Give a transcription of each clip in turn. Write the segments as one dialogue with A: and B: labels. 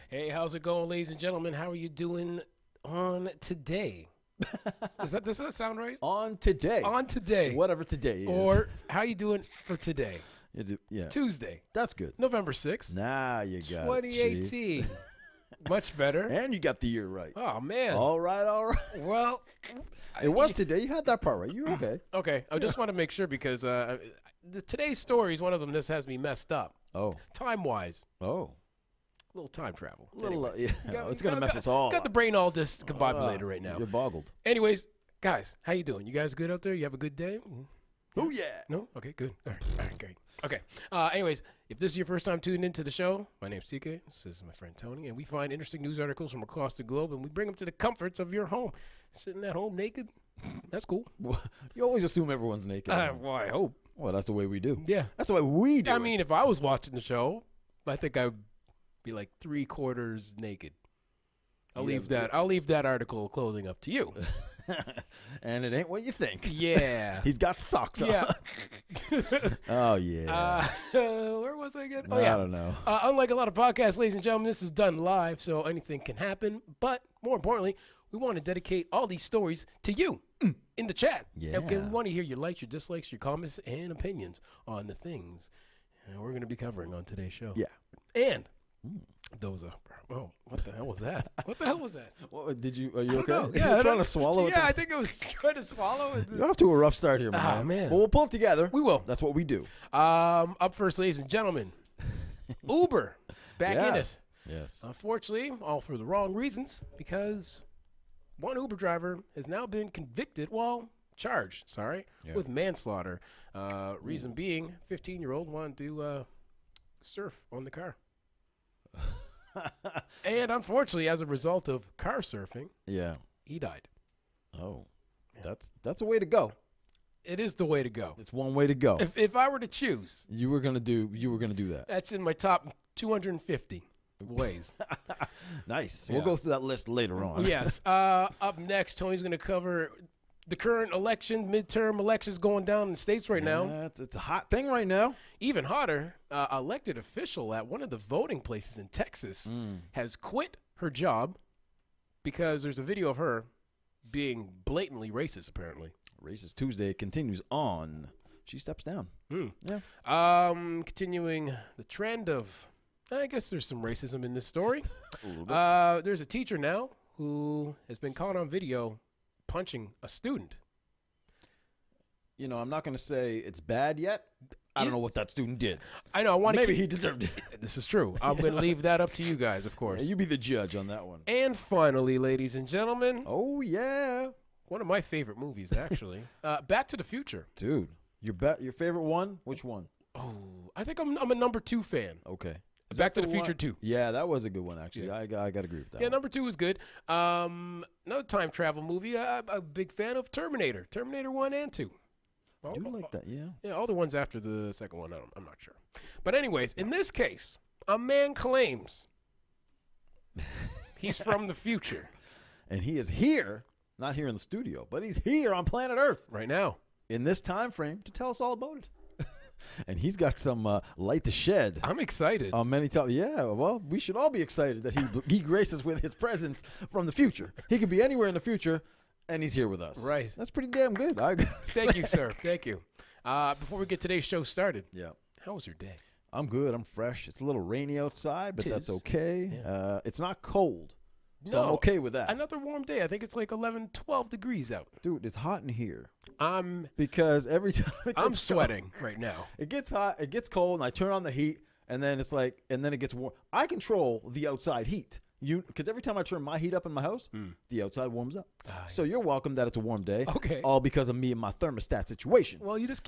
A: Hey, how's it going, ladies and gentlemen? How are you doing on today? Does that sound right?
B: On today.
A: On today.
B: Whatever today is.
A: Or how you doing for today?
B: Yeah.
A: Tuesday,
B: That's good.
A: November 6th,
B: Nah, you got
A: 2018.
B: it.
A: Much better.
B: And you got the year right.
A: Oh, man.
B: All right, all right.
A: Well,
B: It was today. You had that part right. You okay?
A: okay. I just want to make sure because today's story is one of them that has me messed up.
B: Oh.
A: Time-wise.
B: Oh.
A: A little time travel.
B: Little,
A: Anyway.
B: yeah. It's going to mess us all
A: Got
B: up.
A: the brain all discombobulated right now.
B: You're boggled.
A: Anyways, guys, how you doing? You guys good out there? You have a good day?
B: Oh, yeah.
A: No? Okay, good. All right, great. Okay. Anyways, if this is your first time tuning into the show, my name's TK. This is my friend Tony, and we find interesting news articles from across the globe, and we bring them to the comforts of your home. Sitting at home naked, that's cool.
B: You always assume everyone's naked.
A: Well, I hope.
B: Well, that's the way we do.
A: Yeah.
B: That's the way we do
A: I
B: it.
A: mean, if I was watching the show, I think I'd be like 3/4 naked. I'll leave that article of clothing up to you.
B: And it ain't what you think.
A: Yeah.
B: He's got socks on.
A: Yeah.
B: Oh, yeah.
A: Where was I again? Oh, yeah.
B: I don't know.
A: Unlike a lot of podcasts, ladies and gentlemen, this is done live, so anything can happen. But more importantly, we want to dedicate all these stories to you in the chat.
B: Yeah.
A: Okay, we want to hear your likes, your dislikes, your comments, and opinions on the things we're going to be covering on today's show.
B: Yeah.
A: And those are, oh, what the hell was that? What the hell was that?
B: What, are you
A: I
B: okay?
A: don't know.
B: You were trying to swallow it.
A: Yeah, I think I was trying to swallow it.
B: You're off to a rough start here, man.
A: Ah, man.
B: But we'll pull it together.
A: We will.
B: That's what we do.
A: Up first, ladies and gentlemen, Uber back in it.
B: Yes.
A: Unfortunately, all for the wrong reasons, because one Uber driver has now been convicted, charged, with manslaughter. Reason being, 15-year-old wanted to surf on the car. And unfortunately, as a result of car surfing, he died.
B: Oh, that's a way to go.
A: It is the way to go.
B: It's one way to go.
A: If I were to choose,
B: you were gonna do that.
A: that's in my top 250 ways.
B: Nice.
A: Yeah.
B: We'll go through that list later on.
A: Yes. Up next, Tony's going to cover the current election, midterm elections going down in the States right now.
B: It's a hot thing right now.
A: Even hotter, elected official at one of the voting places in Texas has quit her job because there's a video of her being blatantly racist, apparently.
B: Racist Tuesday continues on. She steps down. Yeah.
A: Continuing the trend of, I guess there's some racism in this story.
B: A little bit.
A: There's a teacher now who has been caught on video punching a student.
B: You know, I'm not going to say it's bad yet. I don't know what that student did.
A: I know. I want to.
B: Maybe he deserved it.
A: This is true. I'm going to leave that up to you guys, of course.
B: Yeah, you be the judge on that one.
A: And finally, ladies and gentlemen,
B: Oh yeah,
A: one of my favorite movies, actually, Back to the Future.
B: dude. Your favorite one? Which one?
A: Oh, I think I'm a number 2 fan.
B: Okay. Is
A: Back
B: that
A: to the Future
B: one?
A: 2.
B: Yeah, that was a good one actually.
A: Yeah.
B: I got to agree with that.
A: Yeah,
B: one.
A: number 2 is good. Another time travel movie. I'm a big fan of Terminator. Terminator 1 and 2.
B: I do like that. Yeah.
A: Yeah, all the ones after the second one, I'm not sure. But anyways, in this case, a man claims he's from the future.
B: And he is here, not here in the studio, but he's here on planet Earth
A: Right now.
B: in this time frame to tell us all about it. And he's got some light to shed.
A: I'm excited.
B: On many times, yeah. Well, we should all be excited that he graces with his presence from the future. He could be anywhere in the future, and he's here with us.
A: Right.
B: That's pretty damn good.
A: Thank you, sir. Thank you. Before we get today's show started,
B: Yeah.
A: how was your day?
B: I'm good. I'm fresh. It's a little rainy outside, but that's
A: Tis.
B: okay.
A: Yeah.
B: It's not cold, so I'm
A: No,
B: okay with that.
A: Another warm day. I think it's like 11, 12 degrees out.
B: Dude, it's hot in here
A: I'm
B: because every time
A: I'm sweating right now.
B: It gets hot, it gets cold, and I turn on the heat, and then it gets warm. I control the outside heat. Because every time I turn my heat up in my house, the outside warms up. So you're welcome that it's a warm day.
A: Okay.
B: All because of me and my thermostat situation.
A: Well, you just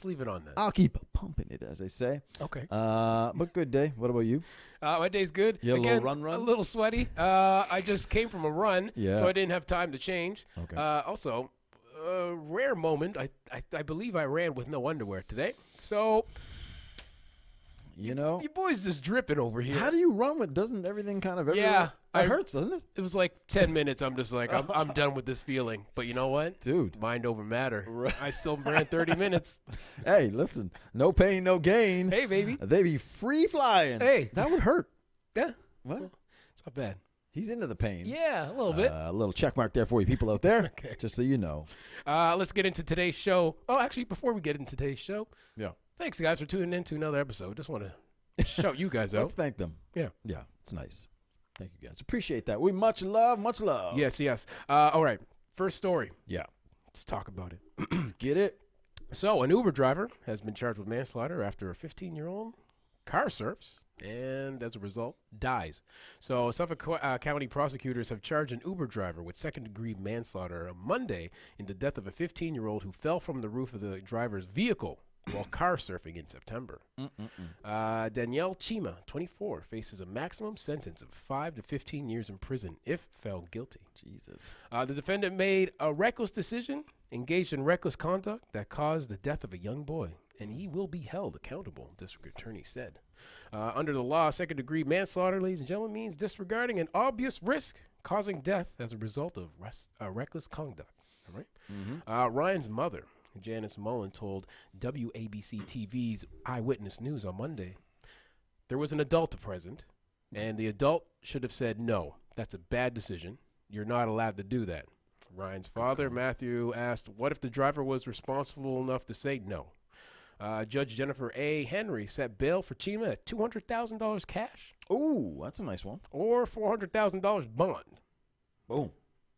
A: leave it on then.
B: I'll keep pumping it, as they say.
A: Okay.
B: But good day. What about you?
A: My day's good.
B: You had a little
A: Again,
B: run?
A: A little sweaty. I just came from a run,
B: Yeah.
A: so I didn't have time to change.
B: Okay.
A: Also, a rare moment. I believe I ran with no underwear today. So
B: You know,
A: you boys just dripping over here.
B: how do you run with? Doesn't everything kind of
A: Yeah,
B: It hurts, doesn't it?
A: It was like 10 minutes. I'm just like, I'm done with this feeling. But you know what?
B: Dude.
A: Mind over matter.
B: Right.
A: I still ran 30 minutes.
B: Hey, listen, no pain, no gain.
A: Hey, baby.
B: They be free flying.
A: Hey.
B: That would hurt.
A: Yeah.
B: What?
A: It's not bad.
B: He's into the pain.
A: Yeah, a little bit.
B: A little check mark there for you people out there.
A: Okay.
B: Just so you know.
A: Let's get into today's show. Oh, actually, before we get into today's show,
B: Yeah.
A: thanks, guys, for tuning in to another episode. Just want to shout you guys out.
B: Let's thank them.
A: Yeah.
B: Yeah, it's nice. Thank you, guys. Appreciate that. We much love.
A: Yes, yes. All right, first story.
B: Yeah.
A: Let's talk about it.
B: Let's get it.
A: So, an Uber driver has been charged with manslaughter after a 15-year-old car surfs and, as a result, dies. So, Suffolk County prosecutors have charged an Uber driver with second-degree manslaughter on Monday in the death of a 15-year-old who fell from the roof of the driver's vehicle while car surfing in September. Danielle Chima, 24, faces a maximum sentence of 5 to 15 years in prison if found guilty.
B: Jesus.
A: The defendant made a reckless decision, engaged in reckless conduct that caused the death of a young boy, and he will be held accountable, district attorney said. Under the law, second-degree manslaughter, ladies and gentlemen, means disregarding an obvious risk causing death as a result of reckless conduct. All right? Ryan's mother, Janice Mullen, told WABC TV's Eyewitness News on Monday, there was an adult present, and the adult should have said, no, that's a bad decision. You're not allowed to do that. Ryan's father, Matthew, asked, what if the driver was responsible enough to say no? Judge Jennifer A. Henry set bail for Chima at $200,000 cash.
B: Ooh, that's a nice one.
A: Or $400,000 bond.
B: Boom.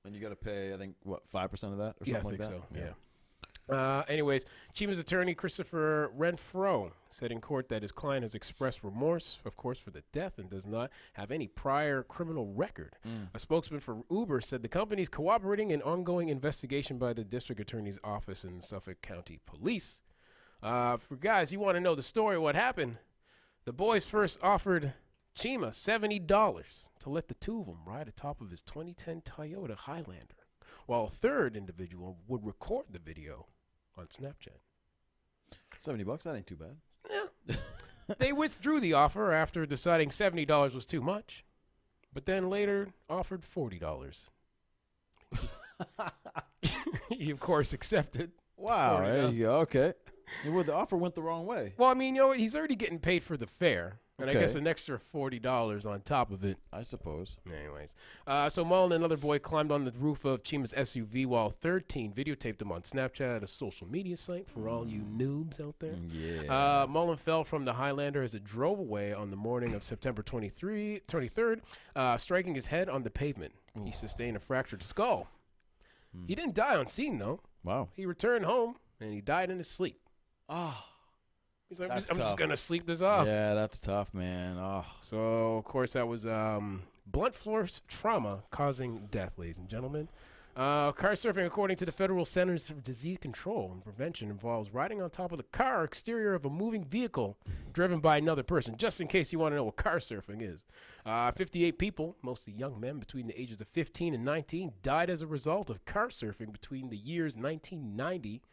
B: And you got to pay, I think, what, 5% of that or something like that?
A: So. Yeah. Anyways, Chima's attorney, Christopher Renfro, said in court that his client has expressed remorse, of course, for the death and does not have any prior criminal record. A spokesman for Uber said the company is cooperating in ongoing investigation by the district attorney's office and Suffolk County Police. For guys, you want to know the story of what happened? The boys first offered Chima $70 to let the two of them ride atop of his 2010 Toyota Highlander, while a third individual would record the video on Snapchat.
B: $70, that ain't too bad.
A: Yeah. They withdrew the offer after deciding $70 was too much, but then later offered $40. He, of course, accepted.
B: Wow, there you go. Okay. Well, the offer went the wrong way.
A: Well, I mean, you know what? He's already getting paid for the fare. And
B: Okay.
A: I guess an extra $40 on top of it.
B: I suppose.
A: Anyways. So Mullen and another boy climbed on the roof of Chima's SUV while 13 videotaped him on Snapchat, a social media site for all you noobs out there.
B: Yeah.
A: Mullen fell from the Highlander as it drove away on the morning of September 23rd, striking his head on the pavement. He sustained a fractured skull. He didn't die on scene, though.
B: Wow.
A: He returned home, and he died in his sleep.
B: Oh.
A: He's like,
B: That's
A: I'm just
B: tough.
A: going to sleep this off.
B: Yeah, that's tough, man. Oh.
A: So, of course, that was blunt force trauma causing death, ladies and gentlemen. Car surfing, according to the Federal Centers for Disease Control and Prevention, involves riding on top of the car exterior of a moving vehicle driven by another person, just in case you want to know what car surfing is. 58 people, mostly young men between the ages of 15 and 19, died as a result of car surfing between the years 1990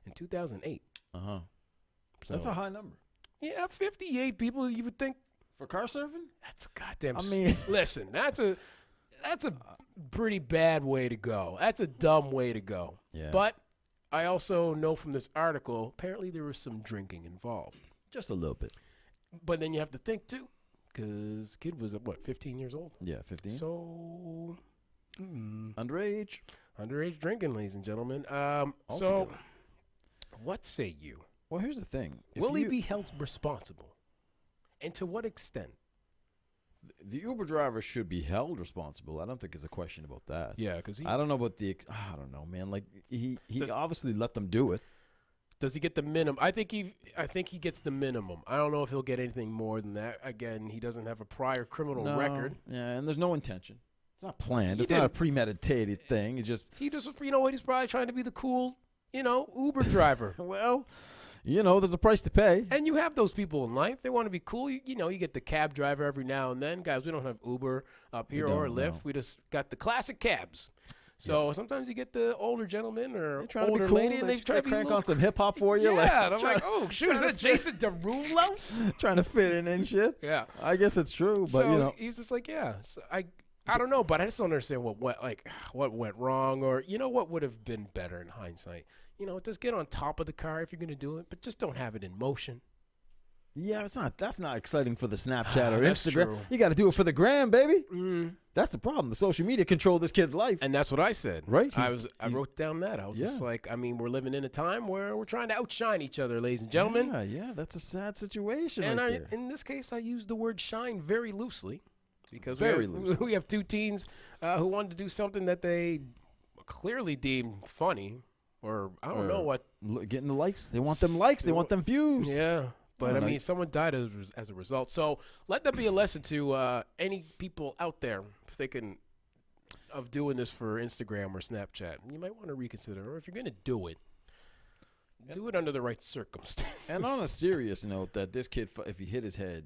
A: and 2008.
B: Uh-huh.
A: So,
B: That's a high number.
A: Yeah, 58 people, you would think.
B: For car surfing?
A: That's a goddamn.
B: I mean,
A: listen, that's a pretty bad way to go. That's a dumb way to go.
B: Yeah.
A: But I also know from this article, apparently there was some drinking involved.
B: Just a little bit.
A: But then you have to think too, because kid was what, 15 years old.
B: Yeah, 15.
A: So
B: Underage.
A: underage drinking, ladies and gentlemen. So
B: Altogether.
A: what say you?
B: Well, here's the thing.
A: Will he be held responsible? And to what extent?
B: The Uber driver should be held responsible. I don't think there's a question about that.
A: Yeah, because
B: I don't know about I don't know, man. Like he obviously let them do it.
A: does he get the minimum? I think he gets the minimum. I don't know if he'll get anything more than that. Again, he doesn't have a prior criminal record.
B: Yeah, and there's no intention. It's not planned.
A: He
B: It's not a
A: didn't-
B: premeditated thing. It just
A: He just, you know what? He's probably trying to be the cool, Uber driver.
B: well, there's a price to pay.
A: And you have those people in life. They want to be cool. You get the cab driver every now and then. Guys, we don't have Uber up here or
B: don't,
A: Lyft.
B: no.
A: We just got the classic cabs. So sometimes you get the older gentleman or
B: They're trying to
A: older
B: be cool.
A: lady, and they try to be
B: crank
A: little,
B: on some hip hop for you.
A: yeah, and I'm
B: trying-
A: like, oh, shoot, is that Jason Derulo?
B: trying to fit in and shit.
A: Yeah.
B: I guess it's true, but
A: So he's just like, yeah. So I don't know, but I just don't understand what went wrong, or what would have been better in hindsight. Just get on top of the car if you're gonna do it, but just don't have it in motion.
B: Yeah, that's not exciting for the Snapchat or
A: That's
B: Instagram.
A: true.
B: You got to do it for the gram, baby. That's the problem. The social media control this kid's life.
A: And that's what I said.
B: Right.
A: I wrote down that. I was just like, I mean, we're living in a time where we're trying to outshine each other, ladies and gentlemen.
B: Yeah, that's a sad situation.
A: And
B: right there.
A: in this case, I used the word shine very loosely because
B: loosely.
A: We have two teens who wanted to do something that they clearly deemed funny, or I don't know what.
B: Getting the likes. They want them likes. They want them views.
A: Yeah. But, I mean, someone died as a result. So let that be a lesson to any people out there thinking of doing this for Instagram or Snapchat. You might want to reconsider. Or if you're going to do it under the right circumstances.
B: And on a serious note, that this kid, if he hit his head,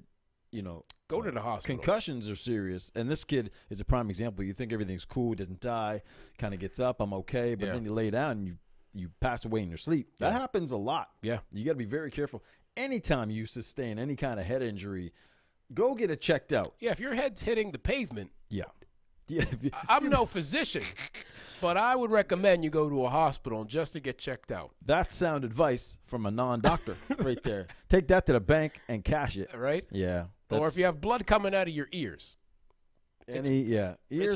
A: go to the hospital.
B: Concussions are serious. And this kid is a prime example. You think everything's cool, doesn't die, kind of gets up, I'm okay. But then you lay down and you pass away in your sleep. That happens a lot. Yeah. You got to be very careful. Anytime you sustain any kind of head injury, go get it checked out.
A: Yeah, if your head's hitting the pavement.
B: Yeah.
A: I'm no physician, but I would recommend you go to a hospital just to get checked out.
B: That's sound advice from a non-doctor right there. Take that to the bank and cash it.
A: Right?
B: Yeah.
A: Or if you have blood coming out of your ears.
B: Ears,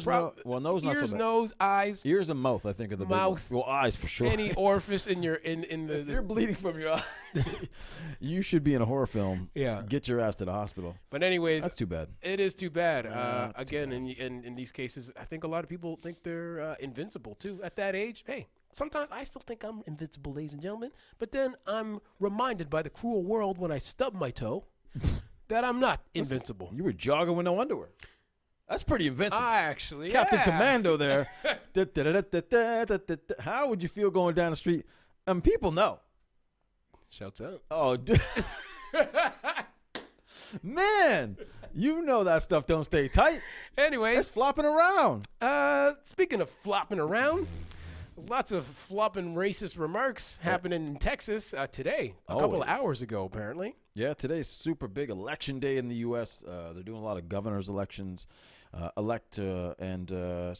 B: nose, not
A: ears,
B: so bad.
A: nose, eyes,
B: ears and mouth. I think are the
A: mouth.
B: Big ones. Well, eyes for sure.
A: Any orifice in your in the.
B: If you're bleeding from your eye, you should be in a horror film.
A: Yeah,
B: get your ass to the hospital.
A: But anyways,
B: that's too bad.
A: It is too bad. Again, in these cases, I think a lot of people think they're invincible too. At that age, hey, sometimes I still think I'm invincible, ladies and gentlemen. But then I'm reminded by the cruel world when I stub my toe that I'm not invincible.
B: You were jogging with no underwear. That's pretty invincible.
A: Captain
B: Commando there. How would you feel going down the street? People know.
A: Shouts out.
B: Oh, dude. Man, you know that stuff don't stay tight.
A: Anyways.
B: It's flopping around.
A: Speaking of flopping around, lots of flopping racist remarks happening in Texas today, a couple of hours ago, apparently.
B: Yeah, today's super big election day in the U.S. They're doing a lot of governor's elections, so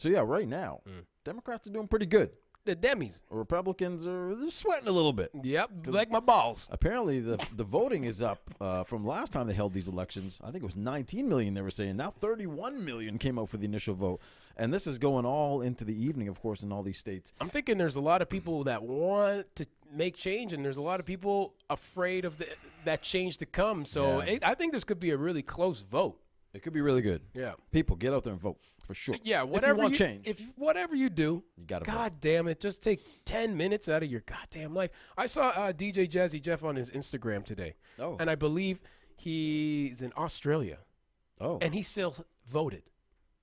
B: yeah, right now, Democrats are doing pretty good.
A: The Demis.
B: Republicans they're sweating a little bit.
A: Yep, like my balls.
B: Apparently, the voting is up from last time they held these elections. I think it was 19 million they were saying. Now 31 million came out for the initial vote. And this is going all into the evening, of course, in all these states.
A: I'm thinking there's a lot of people that want to make change, and there's a lot of people afraid of that change to come. So I think this could be a really close vote.
B: It could be really good.
A: Yeah.
B: People, get out there and vote, for sure.
A: Yeah, whatever whatever you do,
B: you gotta
A: God damn it, just take 10 minutes out of your goddamn life. I saw DJ Jazzy Jeff on his Instagram today.
B: Oh.
A: And I believe he's in Australia.
B: Oh.
A: And he still voted.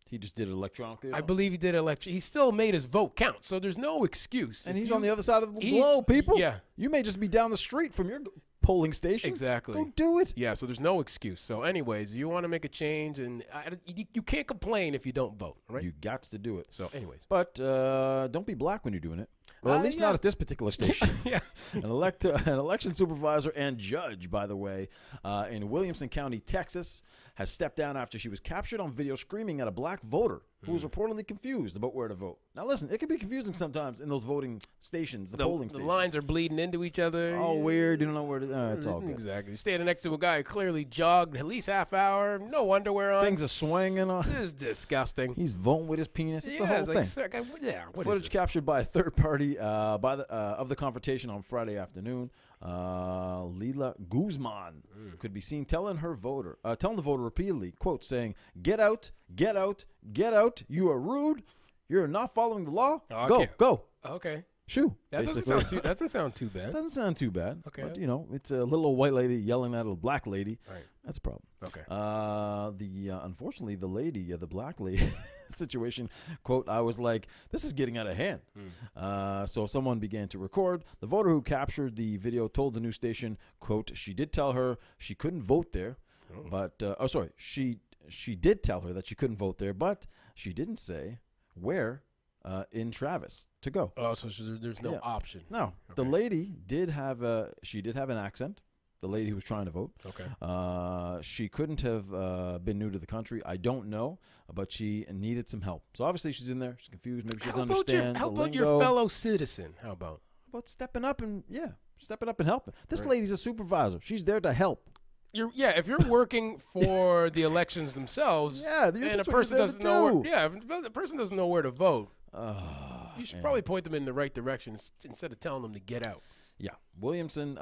B: He just did it electronically?
A: I believe he did he still made his vote count, so there's no excuse.
B: And he's on the other side of the globe, people.
A: Yeah.
B: You may just be down the street from your polling station.
A: Exactly.
B: Go do it.
A: Yeah, so there's no excuse. So anyways, you want to make a change, and you can't complain if you don't vote, right?
B: You got to do it.
A: So anyways.
B: But don't be black when you're doing it. Or at least not at this particular station.
A: Yeah.
B: An election supervisor and judge, by the way, in Williamson County, Texas, has stepped down after she was captured on video screaming at a black voter who was reportedly confused about where to vote. Now, listen, it can be confusing sometimes in those voting stations, the polling stations.
A: The lines are bleeding into each other.
B: Oh, weird. You don't know where to it's all good.
A: Exactly. You're standing next to a guy who clearly jogged at least half hour, no underwear on.
B: Things are swinging on.
A: This is disgusting.
B: He's voting with his penis. It's a whole thing.
A: What
B: Footage captured by a third party of the confrontation on Friday afternoon. Lila Guzman could be seen telling the voter repeatedly, quote, saying, "Get out, get out, get out. You are rude. You're not following the law. Go."
A: Okay.
B: Shoo.
A: That doesn't sound too bad.
B: Doesn't sound too bad.
A: Okay.
B: But, it's a little old white lady yelling at a black lady.
A: Right.
B: That's a problem.
A: Okay.
B: Unfortunately, the black lady situation, quote, I was like, this is getting out of hand. So someone began to record. The voter who captured the video told the news station, quote, she did tell her she couldn't vote there. But, she did tell her that she couldn't vote there, but she didn't say where in Travis to go.
A: Oh, so there's no option.
B: No. Okay. The lady did have an accent. The lady who was trying to vote.
A: Okay.
B: She couldn't have been new to the country. I don't know, but she needed some help. So obviously she's in there. She's confused. Maybe she doesn't understand.
A: How about your fellow citizen? How about
B: stepping up and helping? This lady's a supervisor. She's there to help.
A: if you're working for the elections themselves, and a person doesn't know where, if the person doesn't know where to vote, you should probably point them in the right direction instead of telling them to get out.
B: Yeah. Williamson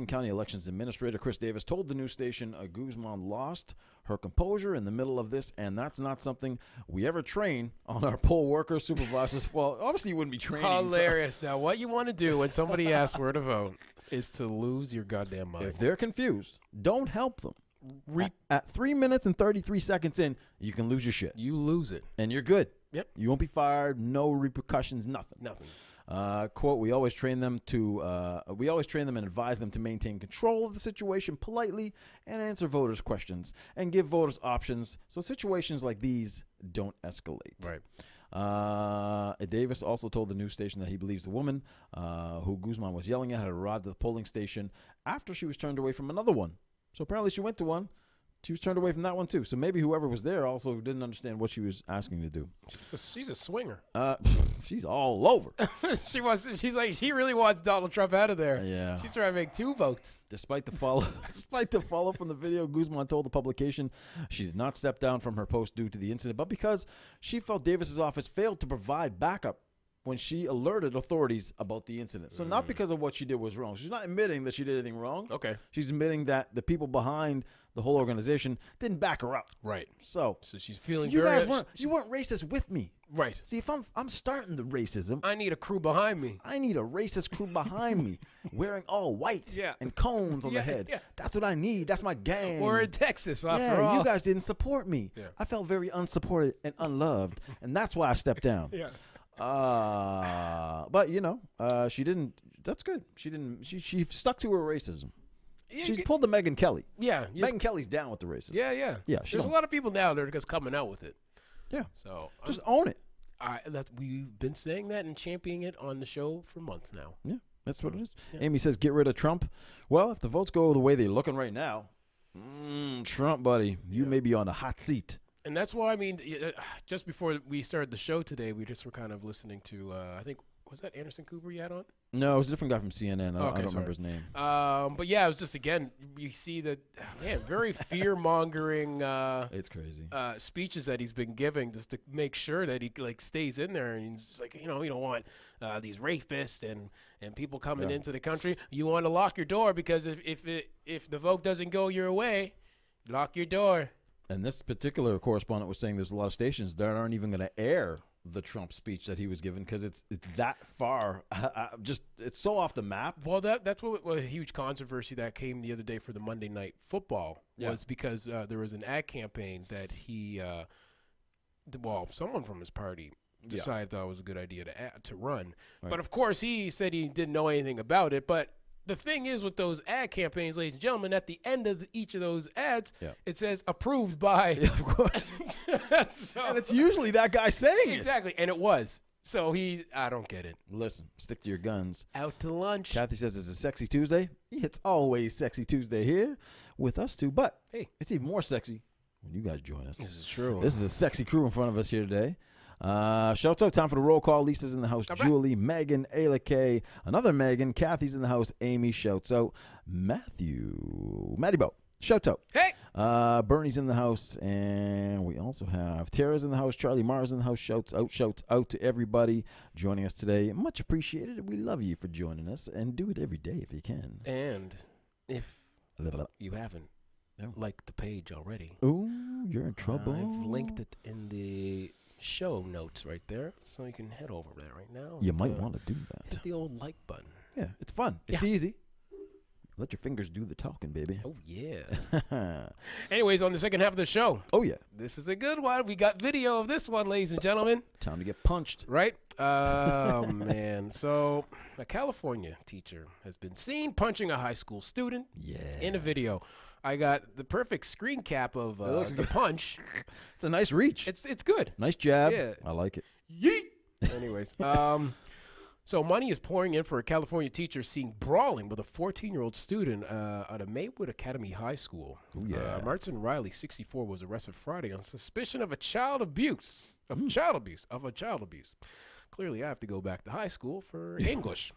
B: County Elections Administrator Chris Davis told the news station Guzman lost her composure in the middle of this, and that's not something we ever train on our poll workers, supervisors. Well, obviously you wouldn't be training.
A: Hilarious. So. Now, what you want to do when somebody asks where to vote is to lose your goddamn mind.
B: If they're confused, don't help them. At 3 minutes and 33 seconds in, you can lose your shit.
A: You lose it.
B: And you're good.
A: Yep.
B: You won't be fired, no repercussions, nothing.
A: Nothing.
B: Quote, we always train them and advise them to maintain control of the situation politely and answer voters' questions and give voters options so situations like these don't escalate.
A: Right.
B: Davis also told the news station that he believes the woman who Guzman was yelling at had arrived at the polling station after she was turned away from another one. So apparently she went to one. She was turned away from that one, too. So maybe whoever was there also didn't understand what she was asking to do.
A: She's a swinger.
B: She's all over.
A: She really wants Donald Trump out of there.
B: Yeah.
A: She's trying to make 2 votes.
B: Despite the follow from the video, Guzman told the publication she did not step down from her post due to the incident, but because she felt Davis's office failed to provide backup when she alerted authorities about the incident. So not because of what she did was wrong. She's not admitting that she did anything wrong.
A: Okay.
B: She's admitting that the people behind the whole organization didn't back her up.
A: Right.
B: So
A: she's feeling
B: you weren't racist with me.
A: Right.
B: See, if I'm starting the racism,
A: I need a crew behind me.
B: I need a racist crew behind me, wearing all white and cones on the head. Yeah. That's what I need. That's my gang.
A: We're in Texas, after all.
B: You guys didn't support me. Yeah. I felt very unsupported and unloved, and that's why I stepped down.
A: Yeah.
B: But she didn't. That's good. She didn't. She stuck to her racism. Yeah, she pulled the Megyn Kelly.
A: Yeah.
B: Megyn Kelly's down with the racism.
A: Yeah. There's a lot of people now that are just coming out with it.
B: Yeah.
A: So
B: just own it.
A: We've been saying that and championing it on the show for months now.
B: Yeah, that's what it is. Yeah. Amy says, get rid of Trump. Well, if the votes go the way they're looking right now, Trump, buddy, you may be on a hot seat.
A: And that's why, I mean, just before we started the show today, we just were kind of listening to, I think, was that Anderson Cooper you had on?
B: No, it was a different guy from CNN. I don't remember his name.
A: But yeah, it was just, again, you see that, man, very fear-mongering
B: it's crazy.
A: Speeches that he's been giving just to make sure that he, stays in there. And he's like, you don't want these rapists and people coming into the country. You want to lock your door because if the vote doesn't go your way, lock your door.
B: And this particular correspondent was saying there's a lot of stations that aren't even going to air the Trump speech that he was given because it's that far. It's so off the map.
A: Well, that's what a huge controversy that came the other day for the Monday Night Football was because there was an ad campaign that he, someone from his party decided that was a good idea to run. Right. But of course, he said he didn't know anything about it. But the thing is with those ad campaigns, ladies and gentlemen, at the end of each of those ads, it says approved by. Yeah, of course.
B: And it's usually that guy saying it.
A: Exactly. And it was. So I don't get it.
B: Listen, stick to your guns.
A: Out to lunch.
B: Kathy says it's a sexy Tuesday. It's always sexy Tuesday here with us too. But hey, it's even more sexy when you guys join us.
A: This is true.
B: This is a sexy crew in front of us here today. Shout out, time for the roll call. Lisa's in the house. Julie, Megan, Ayla K, another Megan. Kathy's in the house. Amy, shouts out. Matty Bo, shouts out.
A: Hey.
B: Bernie's in the house, and we also have Tara's in the house. Charlie Mars in the house. Shouts out to everybody joining us today. Much appreciated. We love you for joining us, and do it every day if you can.
A: And if you haven't liked the page already,
B: you're in trouble.
A: I've linked it in the show notes right there, so you can head over there right now.
B: You might want to do that.
A: Hit the old like button.
B: Yeah, it's fun. It's easy. Let your fingers do the talking, baby.
A: Oh, yeah. Anyways, on the second half of the show.
B: Oh, yeah.
A: This is a good one. We got video of this one, ladies and gentlemen.
B: Time to get punched.
A: Right? Oh, man. So a California teacher has been seen punching a high school student in a video. I got the perfect screen cap of the punch.
B: It's a nice reach.
A: It's good.
B: Nice jab. Yeah. I like it.
A: Yeet. Anyways, so money is pouring in for a California teacher seen brawling with a 14-year-old student at a Maywood Academy High School.
B: Oh, yeah.
A: Martin Riley, 64, was arrested Friday on suspicion of child abuse. Clearly, I have to go back to high school for English.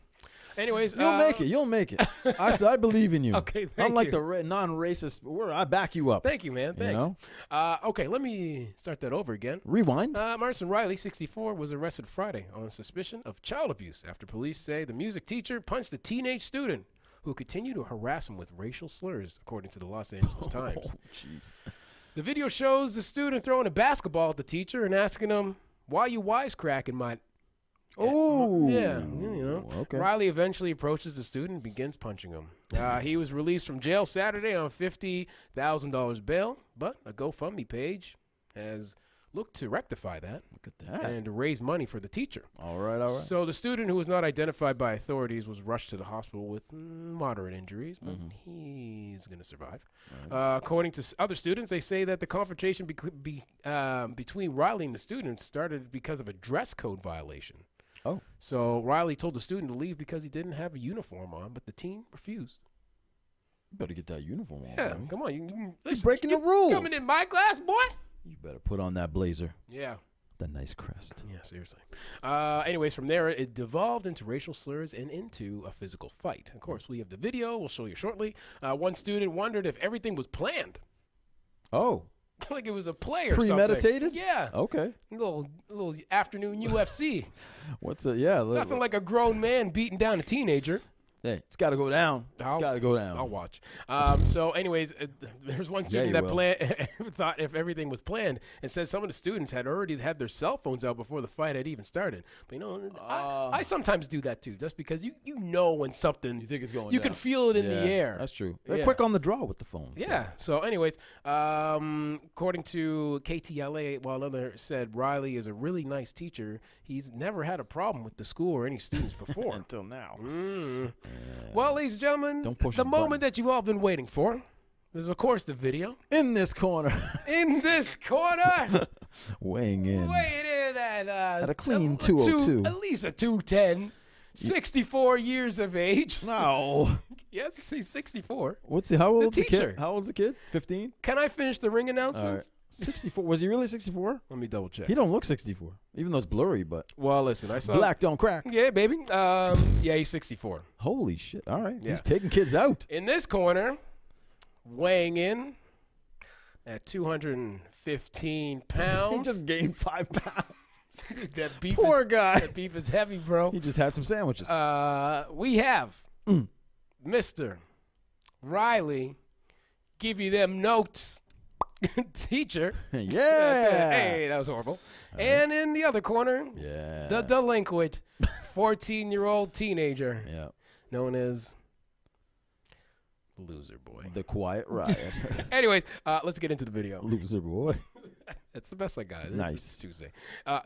A: Anyways,
B: You'll make it. You'll make it. I believe in you.
A: Okay, thank
B: Unlike
A: you.
B: the non-racist word, I back you up.
A: Thank you, man. Thanks.
B: You know?
A: Okay, let me start that over again.
B: Rewind.
A: Marson Riley, 64, was arrested Friday on suspicion of child abuse after police say the music teacher punched a teenage student who continued to harass him with racial slurs, according to the Los Angeles Times.
B: Oh, jeez.
A: The video shows the student throwing a basketball at the teacher and asking him, "Why you wisecracking my?"
B: Oh,
A: yeah, you know.
B: Okay.
A: Riley eventually approaches the student and begins punching him. He was released from jail Saturday on $50,000 bail, but a GoFundMe page has looked to rectify that.
B: Look at that.
A: And to raise money for the teacher.
B: All right, all right.
A: So the student, who was not identified by authorities, was rushed to the hospital with moderate injuries, but he's going to survive. Right. According to other students, they say that the confrontation between Riley and the student started because of a dress code violation.
B: Oh.
A: So Riley told the student to leave because he didn't have a uniform on, but the teen refused.
B: You better get that uniform on.
A: Yeah,
B: man.
A: come on. You're
B: breaking the rules.
A: Coming in my class, boy.
B: You better put on that blazer.
A: Yeah.
B: The nice crest.
A: Yeah, seriously. Anyways, from there, it devolved into racial slurs and into a physical fight. Of course, we have the video. We'll show you shortly. One student wondered if everything was planned.
B: Oh.
A: Like it was a play or something.
B: Premeditated?
A: Yeah.
B: Okay.
A: Little afternoon UFC.
B: What's a yeah?
A: Nothing like a grown man beating down a teenager.
B: Hey, it's got to go down. It's got to go down.
A: I'll watch. So, anyways, there's one student that thought if everything was planned and said some of the students had already had their cell phones out before the fight had even started. But, you know, I sometimes do that, too, just because you know when something.
B: You think it's going
A: You
B: down.
A: can feel it in the air.
B: That's true. They're quick on the draw with the phone.
A: Yeah. So, anyways, according to KTLA, while another said Riley is a really nice teacher, he's never had a problem with the school or any students before.
B: Until now.
A: Well, ladies and gentlemen, the moment that you've all been waiting for is, of course, the video.
B: In this corner.
A: In this corner.
B: Weighing in.
A: At
B: a clean 202.
A: At least a 210. 64 years of age.
B: No.
A: Yes, he's 64.
B: How old
A: The
B: is the kid?
A: teacher.
B: How old is the kid? 15?
A: Can I finish the ring announcements?
B: 64. Was he really 64?
A: Let me double check.
B: He don't look 64, even though it's blurry, but.
A: Well, listen, I saw.
B: Black don't crack.
A: Yeah, baby. Yeah, he's 64.
B: Holy shit. All right.
A: Yeah.
B: He's taking kids out.
A: In this corner, weighing in at 215 pounds.
B: He just gained 5 pounds.
A: That beef
B: Poor
A: is,
B: guy.
A: That beef is heavy, bro.
B: He just had some sandwiches.
A: We have Mr. Riley give you them notes. Teacher.
B: Yeah.
A: Hey, that was horrible. And in the other corner, the delinquent 14-year-old teenager known as Loser Boy.
B: The Quiet Riot.
A: Anyways, let's get into the video.
B: Loser Boy.
A: That's the best I got.
B: Nice.
A: It's Tuesday.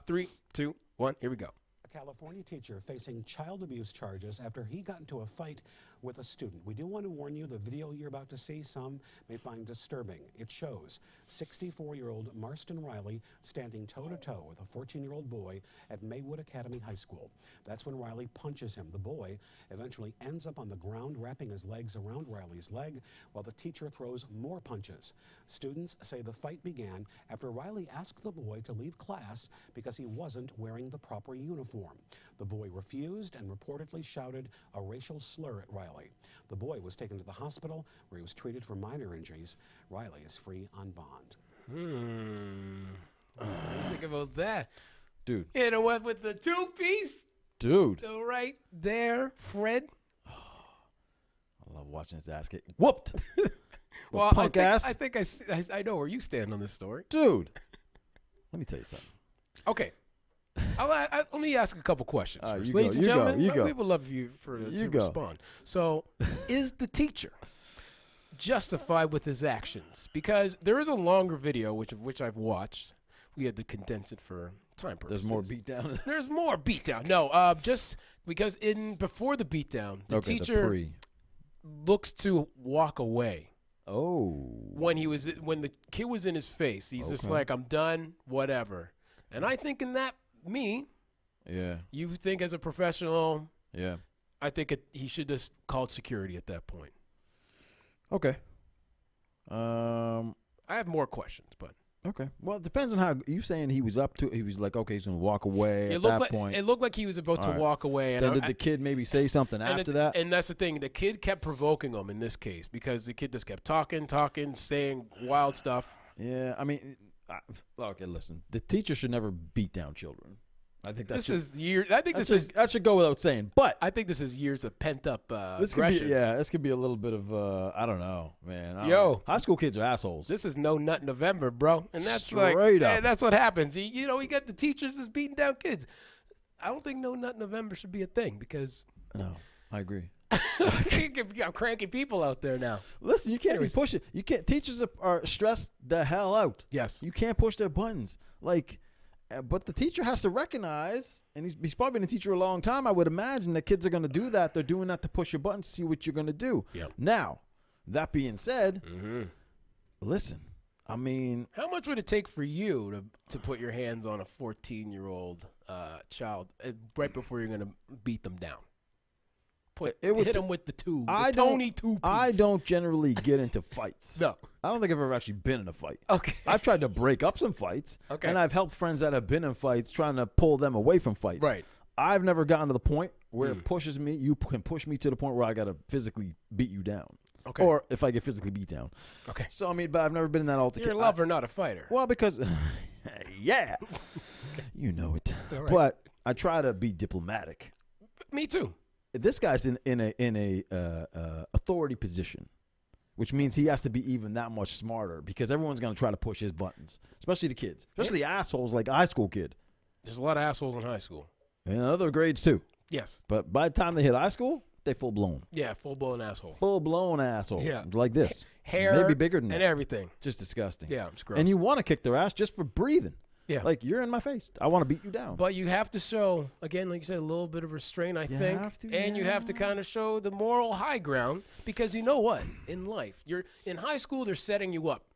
A: 3, 2, 1, here we go.
C: A California teacher facing child abuse charges after he got into a fight with a student. We do want to warn you, the video you're about to see, some may find disturbing. It shows 64-year-old Marston Riley standing toe-to-toe with a 14-year-old boy at Maywood Academy High School. That's when Riley punches him. The boy eventually ends up on the ground, wrapping his legs around Riley's leg, while the teacher throws more punches. Students say the fight began after Riley asked the boy to leave class because he wasn't wearing the proper uniform. The boy refused and reportedly shouted a racial slur at Riley. The boy was taken to the hospital where he was treated for minor injuries. Riley is free on bond.
A: What do you think about that?
B: Dude.
A: You know what, with the two-piece?
B: Dude.
A: Right there, Fred.
B: I love watching his ass get whooped.
A: Well,
B: punk ass.
A: I think I know where you stand on this story.
B: Dude. Let me tell you something.
A: Okay. Let me ask a couple questions first.
B: You
A: Ladies and gentlemen,
B: you go.
A: we would love you to respond. So, is the teacher justified with his actions? Because there is a longer video, which I've watched. We had to condense it for time purposes.
B: There's more beatdown.
A: There's more beatdown. No, just because before the beatdown, the teacher looks to walk away.
B: Oh.
A: When the kid was in his face, he's just like, I'm done, whatever. And I think in that, you think as a professional, I think he should just called security at that point.
B: Okay.
A: I have more questions, but
B: Okay. Well, it depends on how you saying he was up to. He was like, okay, he's gonna walk away at that point.
A: It looked like he was about to walk away. And
B: then did the kid maybe say something after that?
A: And that's the thing. The kid kept provoking him in this case because the kid just kept talking, saying wild stuff.
B: Yeah, I mean, okay, listen. The teacher should never beat down children. I think
A: this should
B: go without saying. But
A: I think this is years of pent up
B: this
A: aggression.
B: This could be a little bit of I don't know, man. High school kids are assholes.
A: This is no nut November, bro, and that's
B: straight up.
A: That's what happens. You got the teachers that's beating down kids. I don't think no nut November should be a thing because
B: no, I agree.
A: You got cranky people out there now.
B: Listen, you can't be pushing. You can't. Teachers are stressed the hell out.
A: Yes,
B: you can't push their buttons like. But the teacher has to recognize, and he's probably been a teacher a long time. I would imagine that kids are going to do that. They're doing that to push your buttons, see what you're going to do.
A: Yep.
B: Now, that being said, listen, I mean,
A: how much would it take for you to put your hands on a 14-year-old child right before you're going to beat them down? Hit them with the tube. Tony tube.
B: I don't generally get into fights.
A: No.
B: I don't think I've ever actually been in a fight.
A: Okay.
B: I've tried to break up some fights.
A: Okay.
B: And I've helped friends that have been in fights trying to pull them away from fights.
A: Right.
B: I've never gotten to the point where it pushes me. You can push me to the point where I got to physically beat you down.
A: Okay.
B: Or if I get physically beat down.
A: Okay.
B: So, I mean, but I've never been in that altercation.
A: You're a lover, not a fighter.
B: Well, because, yeah. You know it.
A: Right.
B: But I try to be diplomatic.
A: Me too.
B: This guy's in a authority position, which means he has to be even that much smarter because everyone's going to try to push his buttons, especially the kids, especially the assholes like a high school kid.
A: There's a lot of assholes in high school.
B: And other grades too.
A: Yes.
B: But by the time they hit high school, they full blown.
A: Yeah, full blown asshole.
B: Full blown asshole.
A: Yeah.
B: Like this.
A: Hair.
B: Maybe bigger than
A: and
B: that.
A: everything.
B: Just disgusting.
A: Yeah, it's gross.
B: And you want to kick their ass just for breathing.
A: Yeah.
B: Like, you're in my face. I want to beat you down.
A: But you have to show, again, like you said, a little bit of restraint, I think. You have to kind of show the moral high ground because you know what? In life, you're in high school, they're setting you up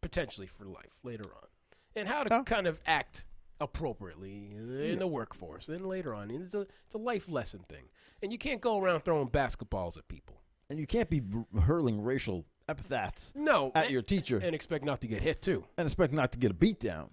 A: potentially for life later on. And how to kind of act appropriately in the workforce. And later on, it's a life lesson thing. And you can't go around throwing basketballs at people.
B: And you can't be hurling racial epithets at your teacher.
A: And expect not to get hit, too.
B: And expect not to get a beat down.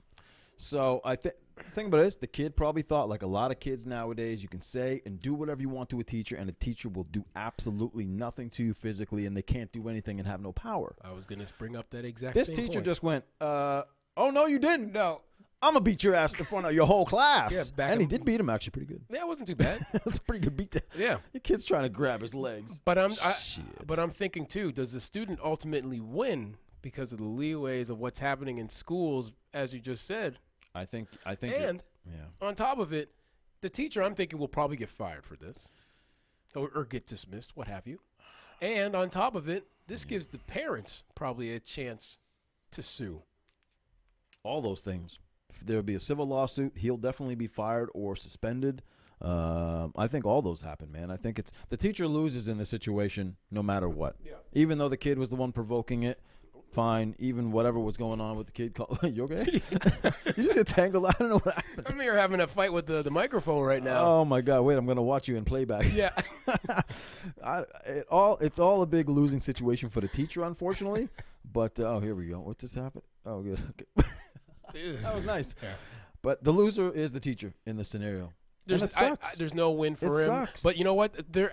B: So I think the thing about it is the kid probably thought, like a lot of kids nowadays, you can say and do whatever you want to a teacher, and a teacher will do absolutely nothing to you physically, and they can't do anything and have no power.
A: I was going to bring up that exact
B: This
A: same
B: teacher
A: point.
B: just went, oh, no, you didn't.
A: No.
B: I'm going to beat your ass in front of your whole class.
A: Yeah,
B: and he did beat him actually pretty good.
A: Yeah, it wasn't too bad.
B: It was a pretty good beat down.
A: Yeah.
B: The kid's trying to grab his legs.
A: But I'm thinking, too, does the student ultimately win because of the leeways of what's happening in schools, as you just said?
B: I think.
A: And on top of it, the teacher, I'm thinking, will probably get fired for this or get dismissed, what have you. And on top of it, this gives the parents probably a chance to sue.
B: All those things. If there will be a civil lawsuit. He'll definitely be fired or suspended. I think all those happen, man. I think it's the teacher loses in the situation no matter what. Yeah. Even though the kid was the one provoking it. Fine, even whatever was going on with the kid. You okay? You just get tangled. I don't know what happened.
A: I'm here having a fight with the microphone right now.
B: Oh my God! Wait, I'm gonna watch you in playback.
A: Yeah.
B: It's all a big losing situation for the teacher, unfortunately. But here we go. What just happened? Oh, good. Okay. That was nice. Yeah. But the loser is the teacher in this scenario.
A: There's no win for him.
B: Sucks.
A: But you know what? There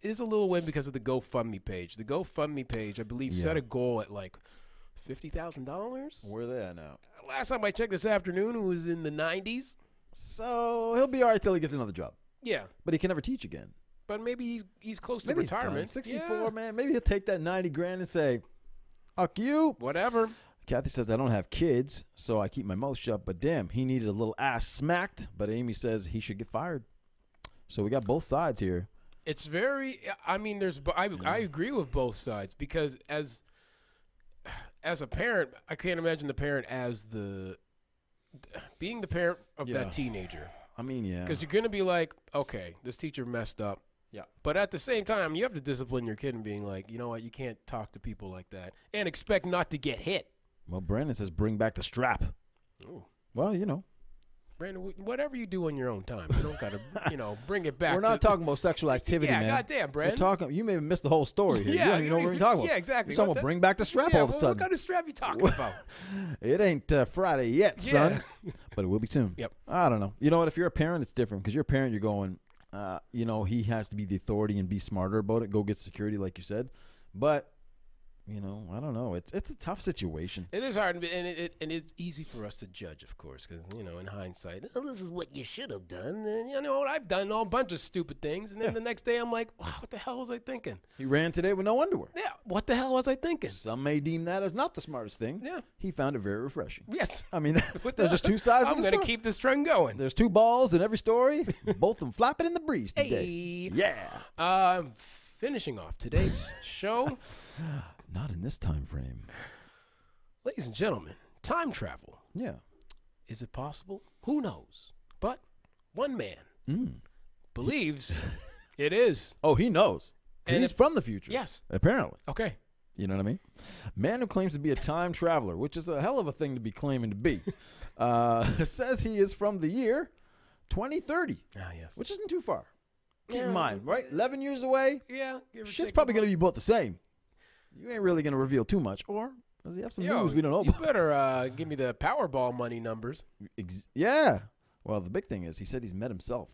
A: is a little win because of the GoFundMe page. The GoFundMe page, I believe, set a goal at like $50,000.
B: Where are they at now?
A: Last time I checked this afternoon, it was in the 90s.
B: So he'll be all right till he gets another job.
A: Yeah.
B: But he can never teach again.
A: But maybe he's close to retirement.
B: 64, man. Maybe he'll take that 90 grand and say, fuck you.
A: Whatever.
B: Kathy says, I don't have kids, so I keep my mouth shut. But damn, he needed a little ass smacked. But Amy says he should get fired. So we got both sides here.
A: It's very, I mean, I agree with both sides because as a parent, I can't imagine the parent as being the parent of that teenager.
B: I mean, yeah.
A: Because you're going to be like, okay, this teacher messed up.
B: Yeah.
A: But at the same time, you have to discipline your kid and being like, you know what, you can't talk to people like that and expect not to get hit.
B: Well, Brandon says bring back the strap.
A: Ooh.
B: Well, you know,
A: Brandon, whatever you do on your own time, you don't got to, bring it back.
B: We're not talking about sexual activity, man.
A: Yeah, goddamn, Brandon.
B: We're talking. You may have missed the whole story here.
A: Yeah,
B: you don't even know what we're talking about.
A: Yeah, exactly.
B: You're talking about bring back the strap all of a sudden.
A: What kind of strap you talking about?
B: It ain't Friday yet, son. But it will be soon.
A: Yep.
B: I don't know. You know what? If you're a parent, it's different because you're a parent. You're going, he has to be the authority and be smarter about it. Go get security, like you said. But I don't know. It's a tough situation.
A: It is hard, and it's easy for us to judge, of course, because in hindsight, this is what you should have done. And I've done a bunch of stupid things, and then the next day I'm like, wow, what the hell was I thinking?
B: He ran today with no underwear.
A: Yeah, what the hell was I thinking?
B: Some may deem that as not the smartest thing.
A: Yeah,
B: he found it very refreshing.
A: Yes,
B: I mean, there's just two sides.
A: I'm going to keep this trend going.
B: There's two balls in every story, both of them flapping in the breeze today.
A: Hey.
B: Yeah.
A: Finishing off today's show.
B: Not in this time frame.
A: Ladies and gentlemen, time travel.
B: Yeah.
A: Is it possible? Who knows? But one man believes it is.
B: Oh, he knows. And he's from the future.
A: Yes.
B: Apparently.
A: Okay.
B: You know what I mean? Man who claims to be a time traveler, which is a hell of a thing to be claiming to be, says he is from the year 2030.
A: Ah, yes.
B: Which isn't too far. Keep in mind, right? 11 years away.
A: Yeah.
B: Shit's probably going to be about the same. You ain't really going to reveal too much. Or does he have some news we don't know about?
A: You better give me the Powerball money numbers.
B: Yeah. Well, the big thing is he said he's met himself.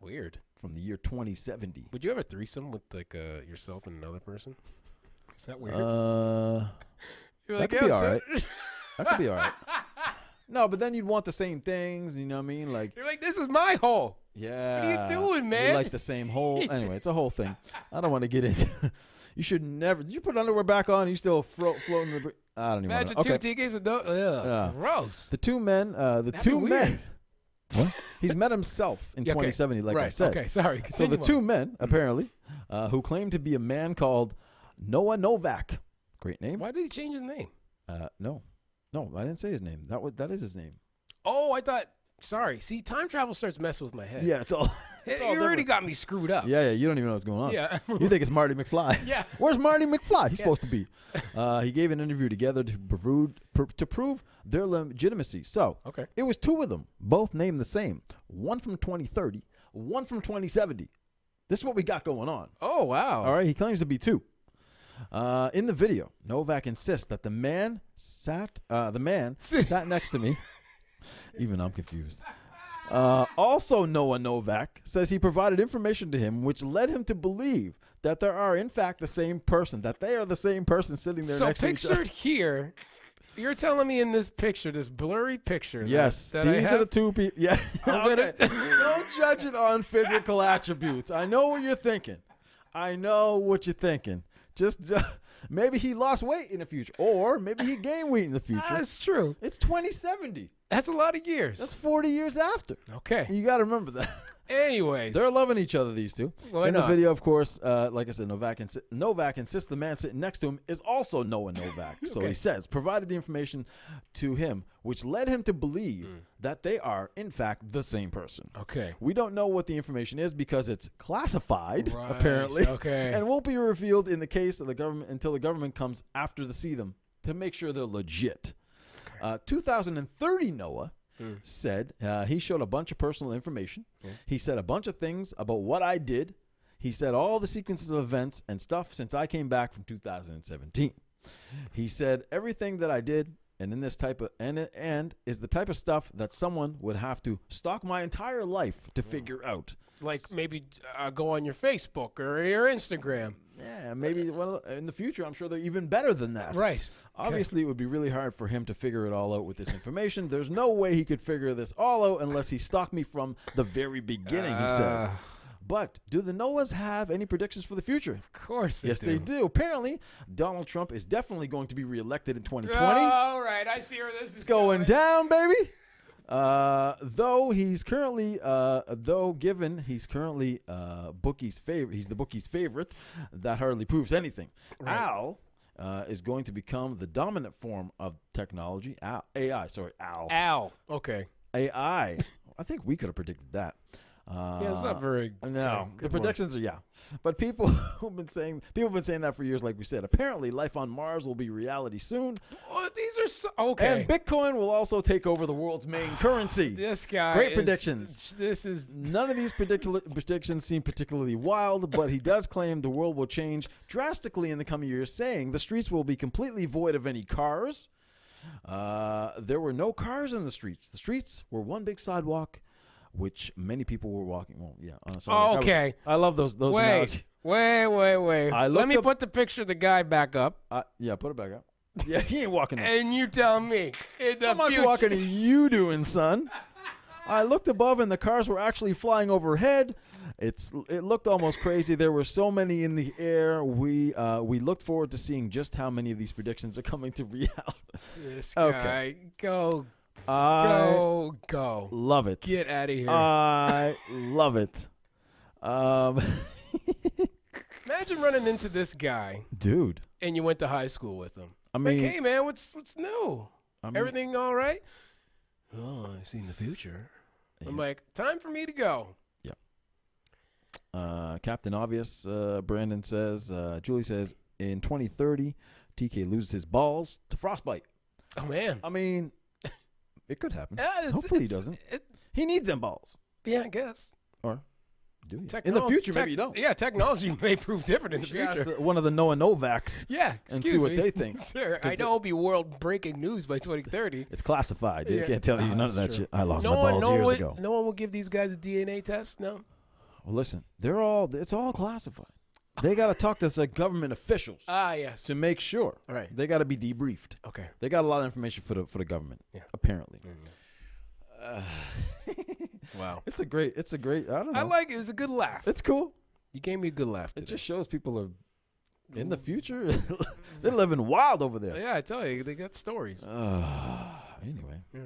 A: Weird.
B: From the year 2070.
A: Would you have a threesome with yourself and another person? Is that weird?
B: That could be all right. That could be all right. No, but then you'd want the same things. You know what I mean? Like
A: you're like, this is my hole.
B: Yeah.
A: What are you doing, man?
B: You like the same hole. Anyway, it's a whole thing. I don't want to get into. You should never. Did you put underwear back on? And you still floating the. I don't even.
A: Imagine
B: know.
A: two tickets. Gross.
B: The two men. What? He's met himself in 2070, like I said.
A: Okay, sorry.
B: Continue so the two men, apparently, who claim to be a man called Noah Novak. Great name.
A: Why did he change his name?
B: No, I didn't say his name. That is his name.
A: Oh, I thought. Sorry. See, time travel starts messing with my head.
B: Yeah, it's all.
A: You already got me screwed up.
B: Yeah, you don't even know what's going on.
A: Yeah.
B: You think it's Marty McFly.
A: Yeah.
B: Where's Marty McFly? He's supposed to be. He gave an interview together to prove their legitimacy. So it was two of them, both named the same. One from 2030, one from 2070. This is what we got going on.
A: Oh, wow.
B: All right, he claims to be two. In the video, Novak insists that the man sat next to me. Even I'm confused. Also, Noah Novak says he provided information to him which led him to believe that there are, in fact, the same person, that they are the same person sitting there next to each other.
A: So pictured here, you're telling me in this picture, this blurry picture.
B: Yes,
A: that
B: these are the two people. Yeah.
A: Okay.
B: Don't judge it on physical attributes. I know what you're thinking. Just maybe he lost weight in the future, or maybe he gained weight in the future.
A: That's true.
B: It's 2070.
A: That's a lot of years.
B: That's 40 years after.
A: Okay.
B: You got to remember that.
A: Anyways.
B: They're loving each other, these two.
A: Why not?
B: The video, of course, like I said, Novak insists the man sitting next to him is also Noah Novak. So he says, provided the information to him, which led him to believe that they are, in fact, the same person.
A: Okay.
B: We don't know what the information is because it's classified, apparently.
A: Okay.
B: And won't be revealed in the case of the government until the government comes after to see them to make sure they're legit. 2030 Noah said he showed a bunch of personal information. He said a bunch of things about what I did. He said all the sequences of events and stuff since I came back from 2017. He said everything that I did and in this type of and is the type of stuff that someone would have to stalk my entire life to figure out.
A: Like maybe go on your Facebook or your Instagram.
B: Yeah, maybe in the future, I'm sure they're even better than that.
A: Right.
B: Obviously, it would be really hard for him to figure it all out with this information. There's no way he could figure this all out unless he stalked me from the very beginning, he says. But do the Noahs have any predictions for the future?
A: Of course
B: Yes, they do. Apparently, Donald Trump is definitely going to be reelected in 2020.
A: All right, I see where this is
B: going down, baby. Though he's currently, bookie's favorite. He's the bookie's favorite. That hardly proves anything. Right. Al is going to become the dominant form of technology. AI.
A: Al. Okay.
B: AI. I think we could have predicted that.
A: Yeah, it's not very.
B: No,
A: good
B: the predictions are but people have been saying that for years. Like we said, apparently life on Mars will be reality soon.
A: Oh, these are so okay.
B: And Bitcoin will also take over the world's main currency.
A: This guy.
B: Great predictions.
A: This is
B: None of these predictions seem particularly wild, but he does claim the world will change drastically in the coming years, saying the streets will be completely void of any cars. There were no cars in the streets. The streets were one big sidewalk, which many people were walking. Well, yeah. On a sidewalk.
A: okay.
B: I love those analogies.
A: Wait. Let me put the picture of the guy back up.
B: Yeah, put it back up. Yeah, he ain't walking.
A: And you tell me.
B: How much walking are you doing, son? I looked above, and the cars were actually flying overhead. It looked almost crazy. There were so many in the air. We looked forward to seeing just how many of these predictions are coming to reality.
A: This guy, go.
B: Love it.
A: Get out of here.
B: I love it.
A: Imagine running into this guy,
B: dude,
A: and you went to high school with him.
B: I mean,
A: like, hey man, what's new? Everything all right? Oh, I've seen the future. Yeah. I'm like, time for me to go.
B: Yeah. Captain Obvious, Brandon says, Julie says, in 2030, TK loses his balls to frostbite.
A: Oh man.
B: I mean, it could happen. Hopefully he doesn't. He needs them balls.
A: Yeah, I guess.
B: Or do you? In the future, maybe you don't.
A: Yeah, technology may prove different in the future.
B: One of the Noah Novaks.
A: Yeah,
B: and see what they think.
A: Sure, I know it'll be world breaking news by 2030.
B: It's classified. They can't tell you none of that shit. I lost my balls years ago.
A: No one will give these guys a DNA test. No.
B: Well, listen, it's all classified. They got to talk to government officials.
A: Yes.
B: To make sure.
A: All right.
B: They got to be debriefed.
A: Okay.
B: They got a lot of information for the government. Yeah. Apparently.
A: Wow.
B: It's a great. I don't know.
A: I like it. It was a good laugh.
B: It's cool.
A: You gave me a good laugh today.
B: It just shows people are in the future. They're living wild over there.
A: Yeah, I tell you, they got stories.
B: Anyway. Yeah.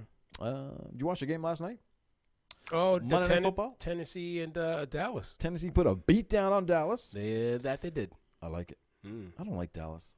B: Did you watch the game last night?
A: Oh,
B: football?
A: Tennessee and Dallas.
B: Tennessee put a beat down on Dallas.
A: They did.
B: I like it. I don't like Dallas.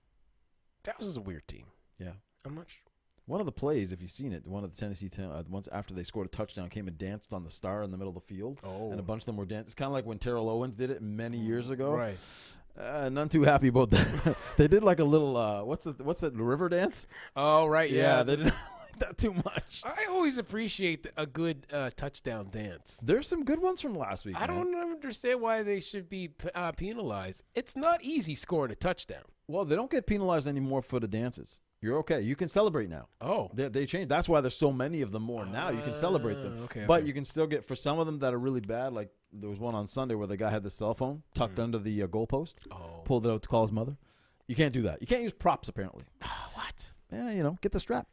A: Dallas is a weird team.
B: Yeah.
A: I'm not sure.
B: One of the plays, if you've seen it, one of the Tennessee once after they scored a touchdown, came and danced on the star in the middle of the field.
A: Oh.
B: And a bunch of them were dancing. It's kind of like when Terrell Owens did it many years ago.
A: Right.
B: None too happy about that. They did like a little what's that river dance?
A: Oh, right. Yeah.
B: They didn't like that too much.
A: I always appreciate a good touchdown dance.
B: There's some good ones from last week.
A: I don't understand why they should be penalized. It's not easy scoring a touchdown.
B: Well, they don't get penalized anymore for the dances. You're okay. You can celebrate now.
A: Oh.
B: They changed. That's why there's so many of them more now. You can celebrate them. But you can still get, for some of them that are really bad, like there was one on Sunday where the guy had the cell phone tucked under the goalpost, pulled it out to call his mother. You can't do that. You can't use props, apparently.
A: What?
B: Yeah, get the strap.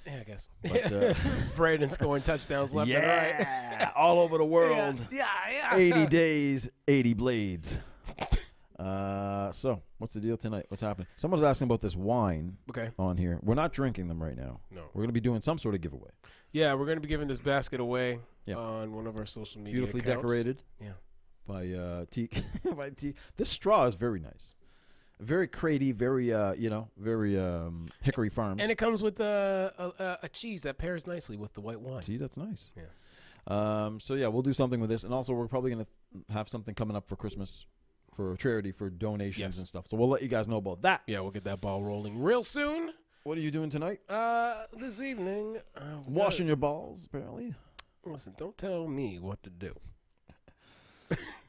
A: Yeah, I guess. But, Braden's scoring touchdowns left and right.
B: Yeah, all over the world.
A: Yeah.
B: 80 days, 80 blades. So what's the deal tonight? What's happening? Someone's asking about this wine on here. We're not drinking them right now.
A: No.
B: We're going to be doing some sort of giveaway.
A: Yeah, we're going to be giving this basket away on one of our social media
B: Beautifully
A: accounts.
B: Decorated.
A: Yeah.
B: By Teak. By Teak. This straw is very nice. Very cratey, very Hickory Farms.
A: And it comes with a cheese that pairs nicely with the white wine.
B: See, that's nice.
A: Yeah.
B: So yeah, we'll do something with this, and also we're probably gonna have something coming up for Christmas, for charity, for donations and stuff. So we'll let you guys know about that.
A: Yeah, we'll get that ball rolling real soon.
B: What are you doing tonight?
A: This evening,
B: washing your balls, apparently.
A: Listen, don't tell me what to do.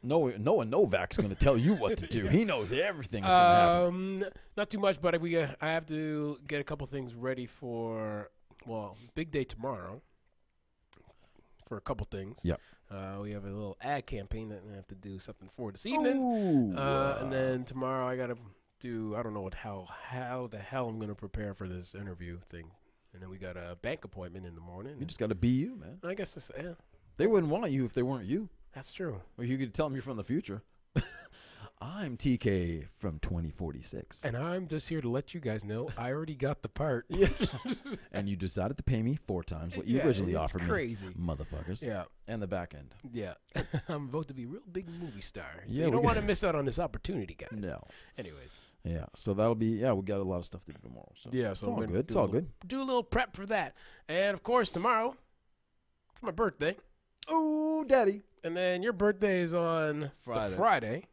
B: Noah Novak's going to tell you what to do. He knows everything's going to happen.
A: Not too much, but I have to get a couple things ready for, big day tomorrow for a couple things.
B: Yep.
A: We have a little ad campaign that I have to do something for this evening.
B: Ooh.
A: And then tomorrow I got to do, I don't know how the hell I'm going to prepare for this interview thing. And then we got a bank appointment in the morning.
B: You just got to be you, man.
A: I guess that's, yeah.
B: They wouldn't want you if they weren't you.
A: That's true.
B: Or you could tell them you're from the future. I'm TK from 2046.
A: And I'm just here to let you guys know I already got the part.
B: Yeah. And you decided to pay me 4 times what you originally offered me.
A: Crazy.
B: Motherfuckers.
A: Yeah.
B: And the back end.
A: Yeah. I'm about to be a real big movie star. So
B: yeah,
A: you don't want to miss out on this opportunity, guys.
B: No.
A: Anyways.
B: Yeah. So that'll be, we got a lot of stuff to do tomorrow. So
A: yeah.
B: it's
A: So
B: all good. It's all good.
A: Do a little prep for that. And, of course, tomorrow, for my birthday.
B: Oh, daddy.
A: And then your birthday is on
B: Friday.
A: the Friday.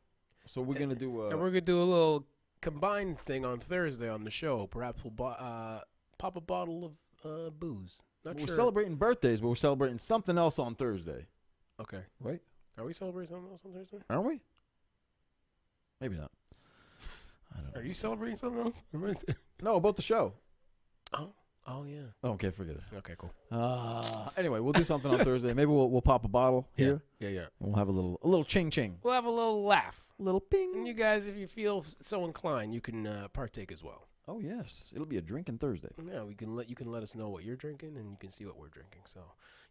B: So we're going to do
A: And we're going to do a little combined thing on Thursday on the show. Perhaps we'll pop a bottle of booze. Not
B: we're
A: sure.
B: celebrating birthdays, but we're celebrating something else on Thursday.
A: Okay.
B: Right?
A: Are we celebrating something else on Thursday?
B: Aren't we? Maybe not. I don't know.
A: Are you celebrating something else?
B: No, about the show.
A: Oh, yeah.
B: Okay, forget it.
A: Okay, cool.
B: Anyway, we'll do something on Thursday. Maybe we'll pop a bottle here.
A: Yeah.
B: And we'll have a little ching ching.
A: We'll have a little laugh.
B: A little ping.
A: And you guys, if you feel so inclined, you can partake as well.
B: Oh yes, it'll be a drinking Thursday.
A: Yeah, you can let us know what you're drinking, and you can see what we're drinking. So,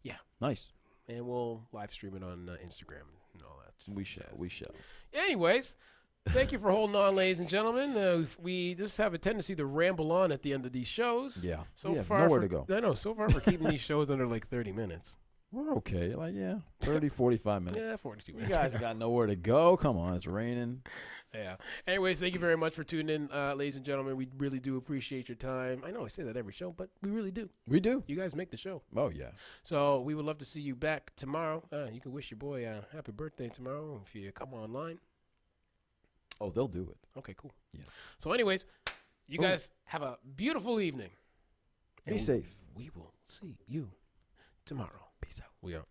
A: yeah.
B: Nice.
A: And we'll live stream it on Instagram and all that.
B: We shall.
A: Anyways, thank you for holding on, ladies and gentlemen. We just have a tendency to ramble on at the end of these shows.
B: Yeah.
A: So
B: we have
A: far,
B: nowhere to go.
A: I know. So far, we're keeping these shows under like 30 minutes.
B: We're okay. 30, 45 minutes.
A: Yeah, 42
B: You
A: minutes.
B: guys got nowhere to go. Come on, it's raining.
A: Yeah. Anyways, thank you very much for tuning in, ladies and gentlemen. We really do appreciate your time. I know I say that every show, but we really do.
B: We do.
A: You guys make the show.
B: Oh yeah.
A: So we would love to see you back tomorrow. You can wish your boy a happy birthday tomorrow if you come online.
B: Oh, they'll do it.
A: Okay, cool.
B: Yeah.
A: So anyways, you guys have a beautiful evening.
B: Be safe.
A: We will see you tomorrow.
B: Peace out.
A: We out.